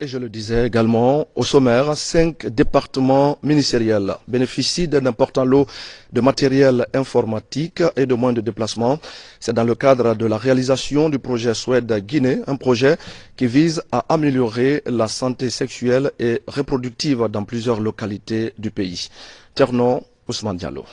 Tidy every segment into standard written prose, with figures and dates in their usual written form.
Et je le disais également, au sommaire, 5 départements ministériels bénéficient d'un important lot de matériel informatique et de moyens de déplacement. C'est dans le cadre de la réalisation du projet Suède-Guinée, un projet qui vise à améliorer la santé sexuelle et reproductive dans plusieurs localités du pays. Ternon, Ousmane Diallo.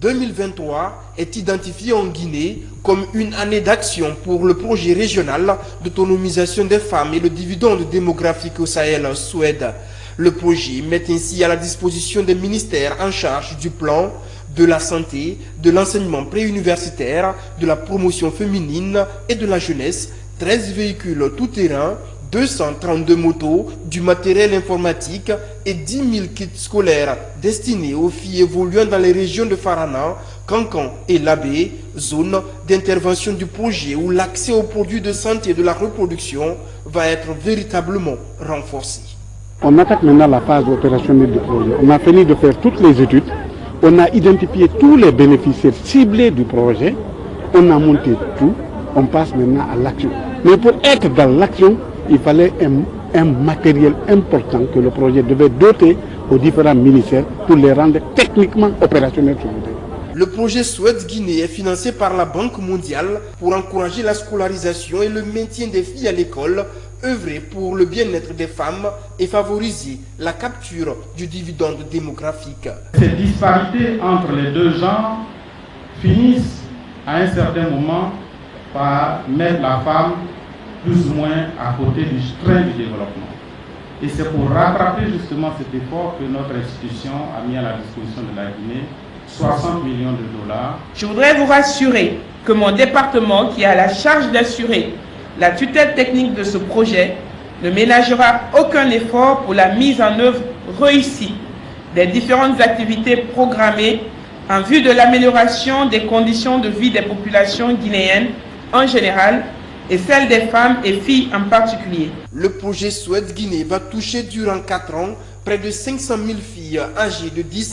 2023 est identifié en Guinée comme une année d'action pour le projet régional d'autonomisation des femmes et le dividende démographique au Sahel en Suède. Le projet met ainsi à la disposition des ministères en charge du plan, de la santé, de l'enseignement préuniversitaire, de la promotion féminine et de la jeunesse, 13 véhicules tout-terrain, 232 motos, du matériel informatique et 10 000 kits scolaires destinés aux filles évoluant dans les régions de Farana, Kankan et Labé, zone d'intervention du projet où l'accès aux produits de santé et de la reproduction va être véritablement renforcé. On attaque maintenant la phase opérationnelle du projet. On a fini de faire toutes les études, on a identifié tous les bénéficiaires ciblés du projet, on a monté tout, on passe maintenant à l'action. Mais pour être dans l'action, il fallait un matériel important que le projet devait doter aux différents ministères pour les rendre techniquement opérationnels sur le terrain. Le projet Suède-Guinée est financé par la Banque mondiale pour encourager la scolarisation et le maintien des filles à l'école, œuvrer pour le bien-être des femmes et favoriser la capture du dividende démographique. Ces disparités entre les deux genres finissent à un certain moment par mettre la femme plus ou moins à côté du train du développement. Et c'est pour rattraper justement cet effort que notre institution a mis à la disposition de la Guinée 60 millions de dollars. Je voudrais vous rassurer que mon département, qui a la charge d'assurer la tutelle technique de ce projet, ne ménagera aucun effort pour la mise en œuvre réussie des différentes activités programmées en vue de l'amélioration des conditions de vie des populations guinéennes en général et celle des femmes et filles en particulier. Le projet Suède-Guinée va toucher durant 4 ans près de 500 000 filles âgées de 10